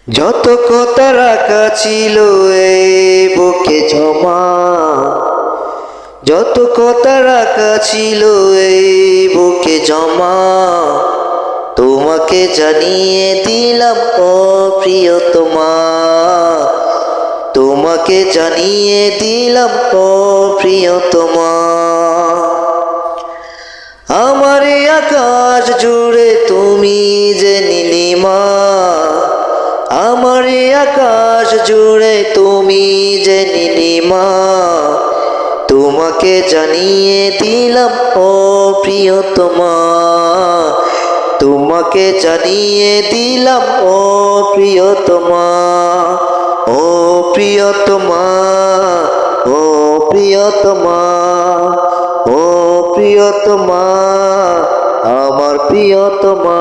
যত কথা রাখা ছিল এই বুকে জমা, যত কথা রাখা ছিল এই বুকে জমা, তোমাকে জানিয়ে দিলাম ও প্রিয়তমা, তোমাকে জানিয়ে দিলাম ও প্রিয়তমা। আমার এই আকাশ জুড়ে তুমি যে নীলিমা, আমার এই আকাশ জুড়ে তুমি যে নীলিমা, তোমাকে জানিয়ে দিলাম ও প্রিয়তমা, তোমাকে জানিয়ে দিলাম ও প্রিয়তমা, ও প্রিয়তমা, ও প্রিয়তমা, ও প্রিয়তমা, আমার প্রিয়তমা।